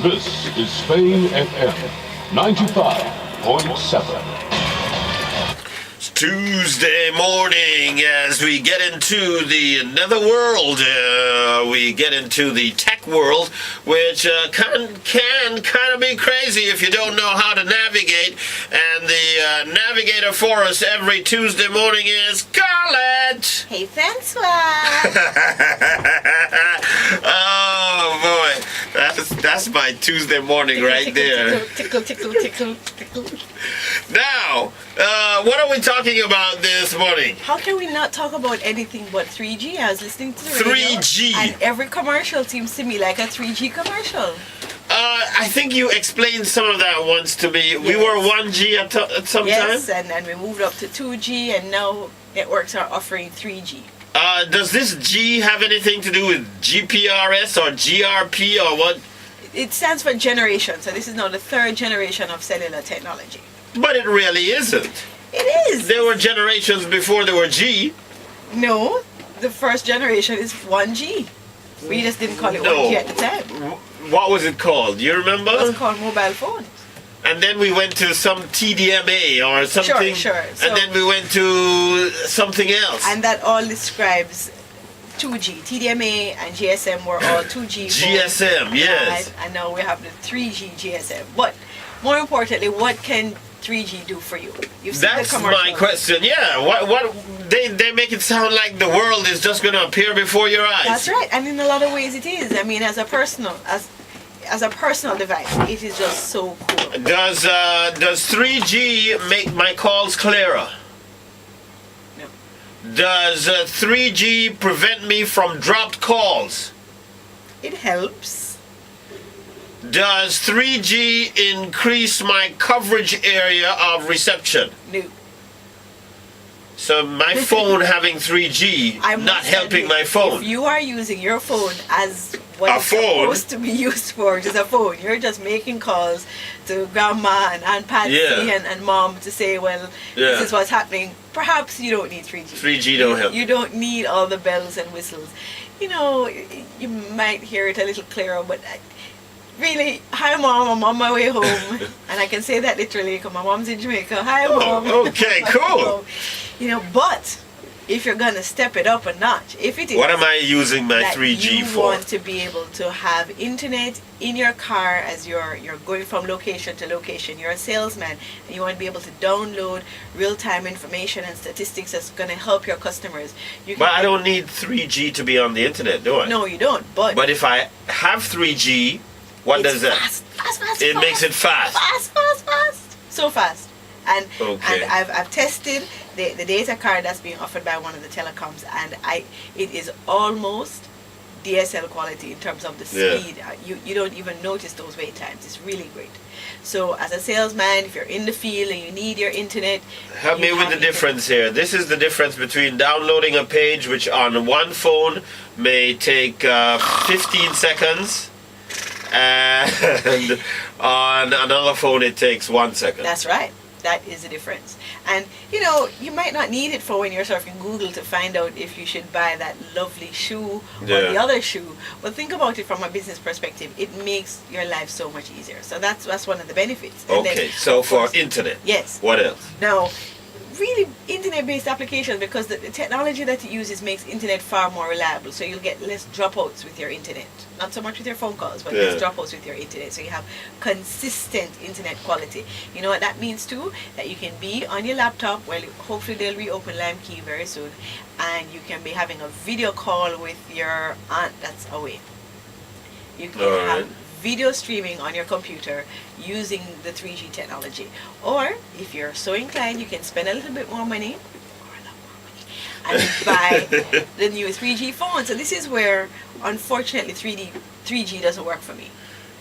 This is Spain FM 95.7. It's Tuesday morning as we get into the netherworld. We get into the tech world, which can kind of be crazy if you don't know how to navigate. And the navigator for us every Tuesday morning is Carlette. Hey, Francois. Oh boy, that's my Tuesday morning right there. Tickle. Now, what are we talking about this morning? How can we not talk about anything but 3G? I was listening to the radio, 3G. and every commercial seems to me like a 3G commercial. I think you explained some of that once to me. Yes. We were 1G at some yes, time? and we moved up to 2G, and now networks are offering 3G. Does this G have anything to do with GPRS or GRP or what? It stands for generation, so this is now the third generation of cellular technology. But it really isn't. It is. There were generations before there were G. No, the first generation is 1G. We just didn't call it 1G at the time. What was it called? Do you remember? It was called mobile phones. And then we went to some TDMA or something. Sure. And then we went to something else. And that all describes 2G. TDMA and GSM were all 2G phones. GSM, yes. And now we have the 3G GSM. But more importantly, what can 3G do for you? You've seen That's the commercial. my question. Yeah. What they make it sound like the world is just going to appear before your eyes. That's right. And in a lot of ways it is. I mean, as a personal device, it is just so cool. Does 3G make my calls clearer? No. Does 3G prevent me from dropped calls? It helps. Does 3G increase my coverage area of reception? No. So my phone having 3G, not helping my phone. If you are using your phone as what it's supposed to be used for, which is a phone, you're just making calls to grandma and Aunt Patsy and mom to say, well, this is what's happening. Perhaps you don't need 3G. 3G don't help. You don't need all the bells and whistles. You know, you might hear it a little clearer, but really, hi mom, I'm on my way home. And I can say that literally because my mom's in Jamaica. Hi mom. Okay, cool. You know, but if you're gonna step it up a notch, if it is, what am I using my 3G for? You want to be able to have internet in your car as you're going from location to location. You're a salesman and you want to be able to download real-time information and statistics that's gonna help your customers. But I don't need 3G to be on the internet, do I? No, you don't. But if I have 3G, what does that? Fast. It makes it fast. Fast. So fast. And okay. and I've tested the data card that's being offered by one of the telecoms, and it is almost DSL quality in terms of the speed. You don't even notice those wait times. It's really great. So as a salesman, if you're in the field and you need your internet, help me with the difference here. This is the difference between downloading a page which on one phone may take 15 seconds and on another phone it takes 1 second. That's right. That is the difference. And you know, you might not need it for when you're surfing Google to find out if you should buy that lovely shoe or the other shoe. But think about it from a business perspective. It makes your life so much easier. So that's one of the benefits. And okay, then, so for internet. Yes. What else? Now, really internet-based applications, because the technology that it uses makes internet far more reliable. So you'll get less dropouts with your internet. Not so much with your phone calls, but less dropouts with your internet. So you have consistent internet quality. You know what that means too? That you can be on your laptop, well, hopefully they'll reopen LimeKey very soon, and you can be having a video call with your aunt that's away. You can have video streaming on your computer using the 3G technology. Or if you're so inclined, you can spend a little bit more money and buy the new 3G phone. So this is where, unfortunately, 3G doesn't work for me.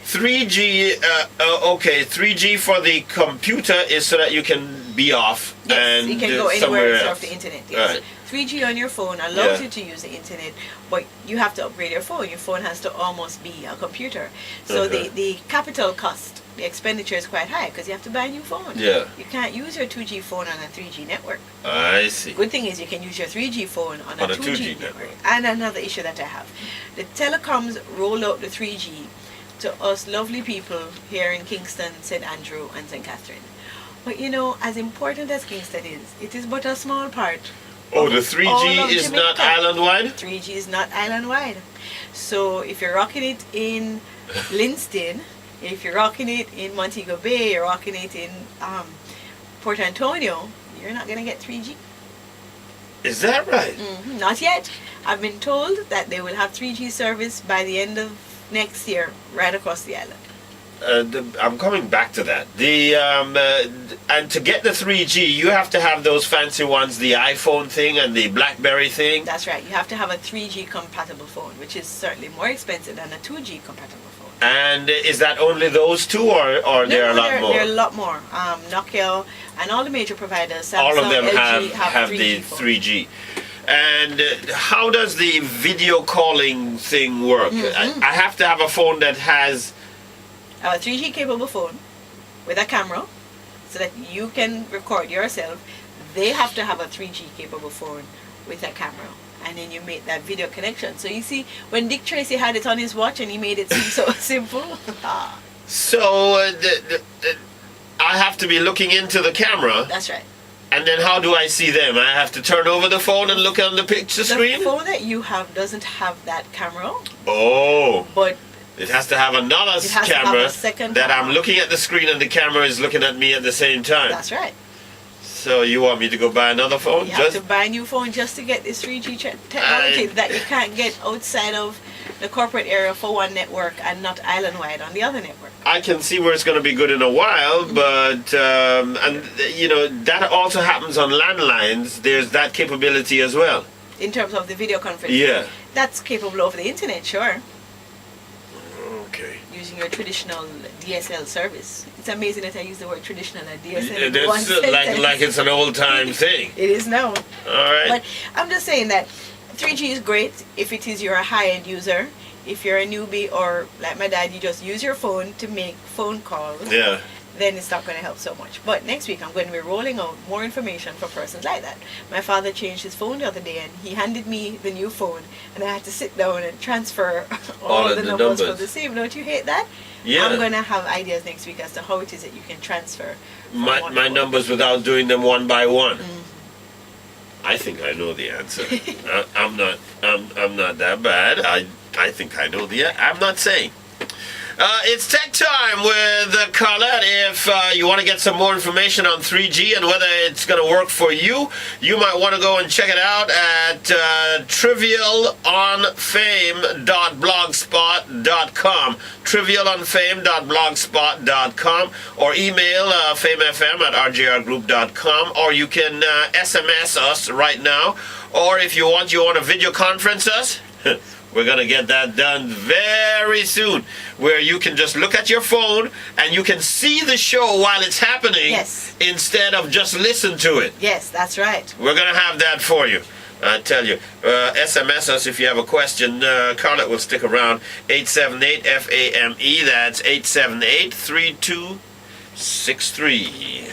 3G, 3G for the computer is so that you can be off and you can go anywhere and surf the internet. Yes. Right. 3G on your phone allows you to use the internet, but you have to upgrade your phone. Your phone has to almost be a computer. So the capital cost, the expenditure is quite high because you have to buy a new phone. Yeah. You can't use your 2G phone on a 3G network. I see. Good thing is you can use your 3G phone on a 2G network. And another issue that I have, the telecoms roll out the 3G to us lovely people here in Kingston, St. Andrew, and St. Catherine. But you know, as important as Kingston is, it is but a small part. Oh, the all 3G of is not Jamaica. island-wide? 3G is not island-wide. So if you're rocking it in Livingston, if you're rocking it in Montego Bay, you're rocking it in Port Antonio, you're not going to get 3G. Is that right? Not yet. I've been told that they will have 3G service by the end of next year, right across the island. I'm coming back to that. And to get the 3G, you have to have those fancy ones, the iPhone thing and the BlackBerry thing. That's right. You have to have a 3G compatible phone, which is certainly more expensive than a 2G compatible phone. And is that only those two, or there are a lot more? There are a lot more. Nokia and all the major providers, Samsung, All of them LG, have 3G the phones. 3G. And how does the video calling thing work? I have to have a phone that has... A 3G capable phone with a camera so that you can record yourself. They have to have a 3G capable phone with a camera, and then you make that video connection. So you see, when Dick Tracy had it on his watch and he made it seem so simple. So I have to be looking into the camera, That's right. and then how do I see them? I have to turn over the phone and look on the picture screen? The phone that you have doesn't have that camera, Oh, but it has to have another it has to have camera a second that I'm camera. looking at the screen and the camera is looking at me at the same time. That's right. So you want me to go buy another phone? You have to buy a new phone just to get this 3G technology that you can't get outside of the corporate area for one network and not island-wide on the other network. I can see where it's going to be good in a while, but and you know that also happens on landlines. There's that capability as well. In terms of the video conferencing. Yeah. That's capable over the internet, sure. Okay. Using your traditional DSL service. It's amazing that I use the word traditional and DSL in one That's sentence. like it's an old time thing. It is now. All right. But I'm just saying that 3G is great if it is you're a high-end user. If you're a newbie or like my dad, you just use your phone to make phone calls. Yeah. Then it's not going to help so much. But next week I'm going to be rolling out more information for persons like that. My father changed his phone the other day and he handed me the new phone and I had to sit down and transfer all of the the numbers numbers. from the same. Don't you hate that? Yeah. I'm going to have ideas next week as to how it is that you can transfer from My one my phone. numbers without doing them one by one. I think I know the answer. I'm not that bad. I think I know the. I'm not saying. It's tech time with Carlette. If you want to get some more information on 3G and whether it's going to work for you, you might want to go and check it out at trivialonfame.blogspot.com. trivialonfame.blogspot.com, or email famefm@rjrgroup.com, or you can SMS us right now, or if you want to video conference us. We're going to get that done very soon, where you can just look at your phone and you can see the show while it's happening. Yes. Instead of just listen to it. Yes, that's right. We're going to have that for you. I tell you. SMS us if you have a question. Carlette will stick around. 878-FAME. That's 878-3263.